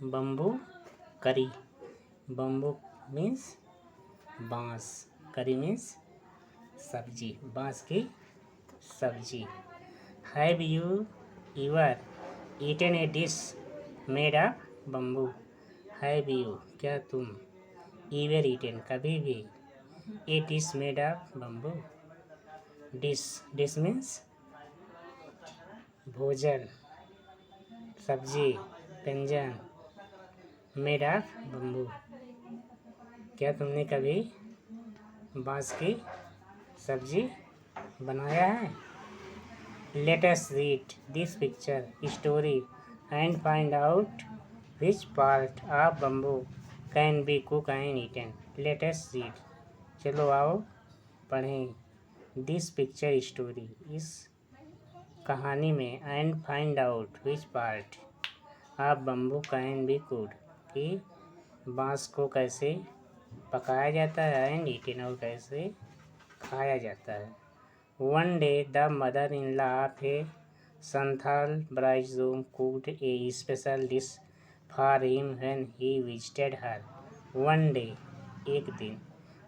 Bamboo करी, bamboo means बाँस, करी मीन्स सब्जी, बाँस की सब्जी। Have you ever eaten a dish made of bamboo? Have you क्या तुम, एवर ईटन कभी भी, a dish made of bamboo, dish, dish means भोजन, सब्जी, व्यंजन, मेड ऑफ बम्बू, क्या तुमने कभी बाँस की सब्जी बनाया है? Let us read this picture story and find out which part of bamboo can be cook and eaten. Let us read, चलो आओ पढ़ें दिस पिक्चर स्टोरी, इस कहानी में, and find out which part of bamboo can be cooked, कि बाँस को कैसे पकाया जाता है, एंड ईटन और कैसे खाया जाता है। One day the mother in law of a Santhal bridegroom cooked a special dish for him when he visited her. One day एक दिन,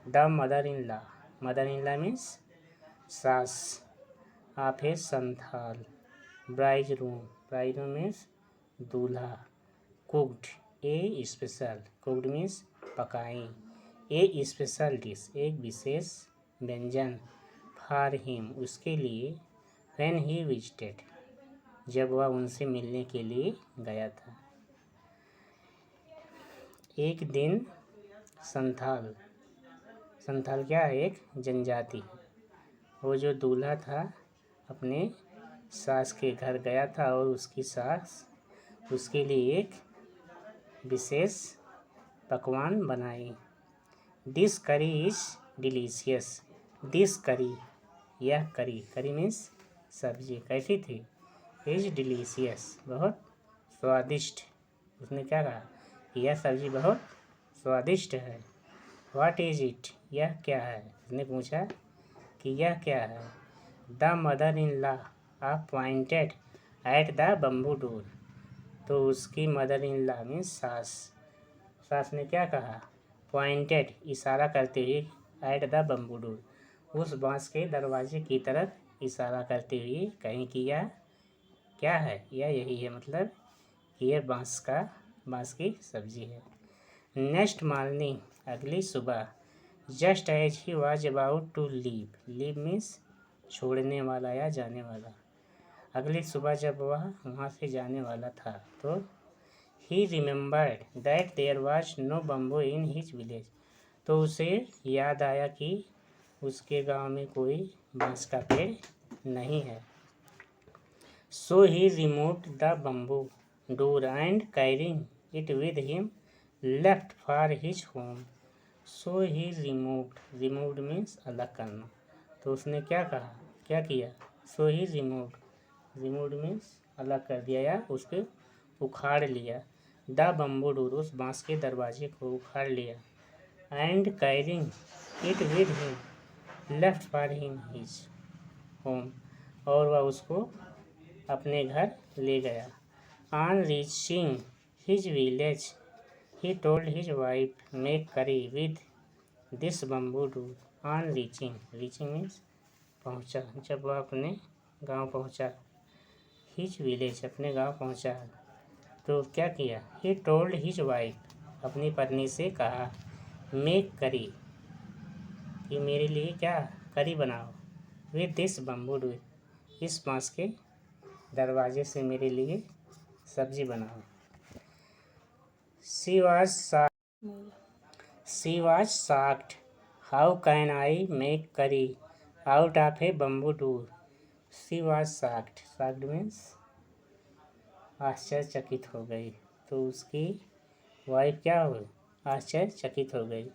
the mother in law means सास, of a Santhal bridegroom means दूल्हा, cooked a special, cooked means पकाई, a special dish एक विशेष व्यंजन, for him उसके लिए, when he visited जब वह उनसे मिलने के लिए गया था। एक दिन संथाल, संथाल क्या है? एक जनजाति। वो जो दूल्हा था अपने सास के घर गया था और उसकी सास उसके लिए एक विशेष पकवान बनाई। दिस करी इज डिलीशियस, दिस करी यह करी, करी मीन्स सब्जी, कैसी थी? इज डिलीशियस बहुत स्वादिष्ट। उसने क्या कहा? यह सब्जी बहुत स्वादिष्ट है। व्हाट इज इट, यह क्या है? उसने पूछा कि यह क्या है। The mother in law pointed at the bamboo door, तो उसकी मदर इन लॉ मीन्स सास, सास ने क्या कहा? पॉइंटेड इशारा करते हुए, एट द बम्बू डोर उस बाँस के दरवाजे की तरफ इशारा करते हुए कहीं कि यह क्या है? यह यही है, मतलब यह बाँस की सब्जी है। नेक्स्ट मॉर्निंग अगली सुबह, just as he was about to leave means छोड़ने वाला या जाने वाला, अगली सुबह जब वह वहाँ से जाने वाला था तो he remembered that there was no bamboo in his village, तो उसे याद आया कि उसके गांव में कोई बाँस का पेड़ नहीं है। So he removed the bamboo door and carrying it with him left for his home. So he removed means अलग करना, तो उसने क्या कहा, क्या किया? सो ही रिमूव्ड मीन्स अलग कर दिया या उसके उखाड़ लिया। द बम्बू डोर उस बाँस के दरवाजे को उखाड़ लिया। And carrying it with him left for him his home, और वह उसको अपने घर ले गया। On reaching his village he told his wife make curry with this bamboo door. On reaching means पहुँचा, जब वह अपने गांव पहुंचा, हिज विलेज अपने गांव पहुंचा, तो क्या किया? ही टोल्ड हिज वाइफ अपनी पत्नी से कहा, मेक करी कि मेरे लिए क्या करी बनाओ, विद दिस बम्बू डोर इस बाँस के दरवाजे से मेरे लिए सब्जी बनाओ। She was shocked. How can I make curry out of a bamboo door? She was shocked. Shocked means आश्चर्यचकित हो गई, तो उसकी वाइफ क्या हो गई? आश्चर्यचकित हो गई।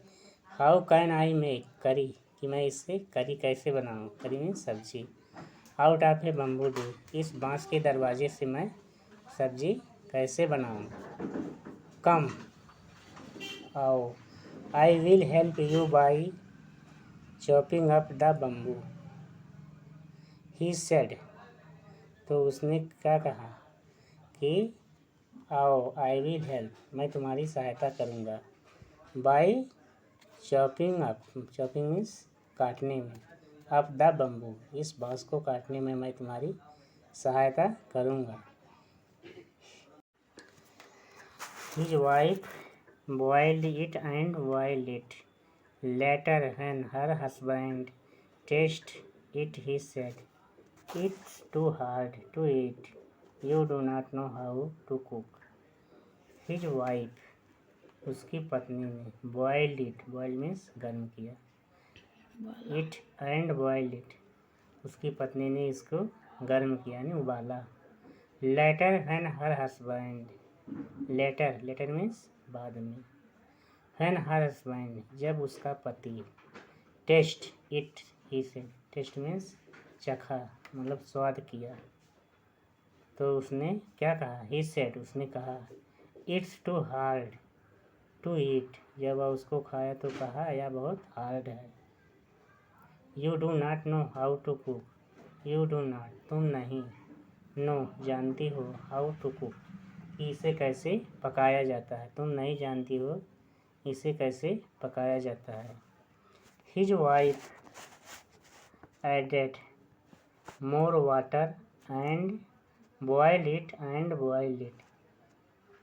हाउ कैन आई मेक करी, कि मैं इससे करी कैसे बनाऊँ, करी मीन्स सब्जी, out of A bamboo door इस बाँस के दरवाजे से मैं सब्जी कैसे बनाऊँ। कम आओ, I will help you by chopping up the bamboo, he said, तो उसने क्या कहा कि आओ, आई विल हेल्प, मैं तुम्हारी सहायता करूँगा। By chopping up, chopping means काटने में, अप द बम्बू, इस बाँस को काटने में मैं तुम्हारी सहायता करूँगा। His wife boiled it and boiled it later when her husband taste it he said, it's too hard to eat, you do not know how to cook. His wife, उसकी पत्नी ने, बॉइल्ड इट, बॉइल्ड मीन्स गर्म किया, it and boiled it, उसकी पत्नी ने इसको गर्म किया यानी उबाला। Later when her husband, later, later means बाद में, व्हेन हर हस्बैंड, जब उसका पति, टेस्ट इट ही से, टेस्ट मीन्स चखा मतलब स्वाद किया, तो उसने क्या कहा, ही सेड, उसने कहा, it's too hard to eat, जब उसको खाया तो कहा यह बहुत हार्ड है। You do not know how to cook, you do not, तुम नहीं, नो जानती हो, हाउ टू कुक, इसे कैसे पकाया जाता है, तुम नहीं जानती हो इसे कैसे पकाया जाता है। His wife added more water and boiled it and boiled it,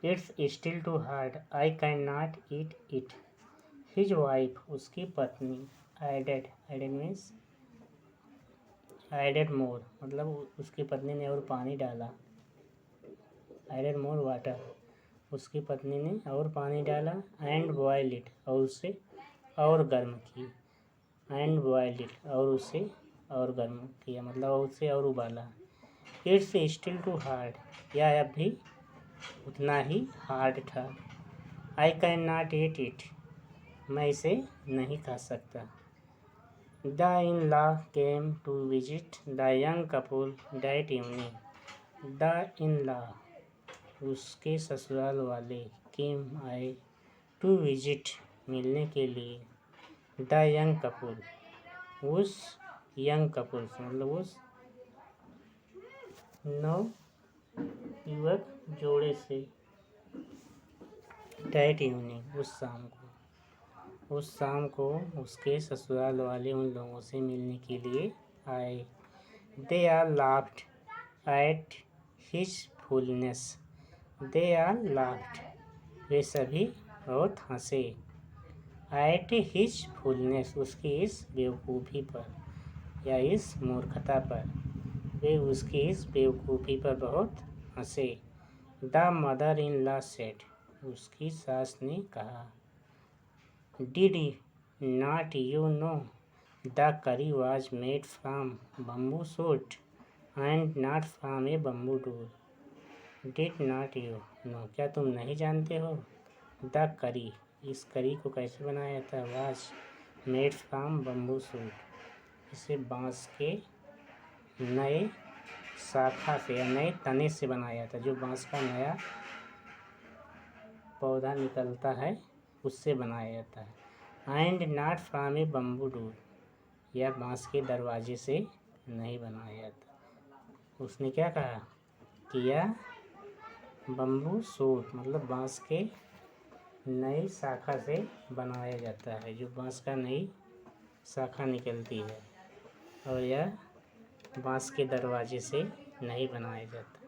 it's still too hard, I can not eat it. His wife, उसकी पत्नी, added, added means added more, मतलब उसकी पत्नी ने और पानी डाला, एडेड मोर वाटर, उसकी पत्नी ने और पानी डाला, एंड बॉइल्ड इट, और उसे और गर्म की, एंड बॉइल्ड इट, और उसे और गर्म किया मतलब उसे और उबाला। इट्स स्टिल टू हार्ड, यह अब भी उतना ही हार्ड था। I can not eat it, मैं इसे नहीं खा सकता। The in law came to visit the young couple that evening, the in law, उसके ससुराल वाले, केम आए, टू विजिट, मिलने के लिए, द यंग कपुल, उस यंग कपुल मतलब उस नव युवक जोड़े से, दैट इवनिंग, उस शाम को उसके ससुराल वाले उन लोगों से मिलने के लिए आए। They are laughed at his foolishness, they are laughed, वे सभी बहुत हंसे, एट हिज फूलनेस, उसकी इस बेवकूफ़ी पर या इस मूर्खता पर, वे उसकी इस बेवकूफ़ी पर बहुत हंसे। The mother in law said, उसकी सास ने कहा, did not you know the करी was made from bamboo shoot and not from A bamboo door. Did not you know, क्या तुम नहीं जानते हो, द करी, इस करी को कैसे बनाया जाता है, was made from bamboo shoot, इसे बाँस के नए शाखा से या नए तने से बनाया जाता है, जो बाँस का नया पौधा निकलता है उससे बनाया जाता है। And not from A bamboo door, यह बाँस के दरवाजे से नहीं बनाया जाता। उसने क्या कहा कि यह बम्बू शूट मतलब बाँस के नई शाखा से बनाया जाता है, जो बाँस का नई शाखा निकलती है, और यह बाँस के दरवाजे से नहीं बनाया जाता।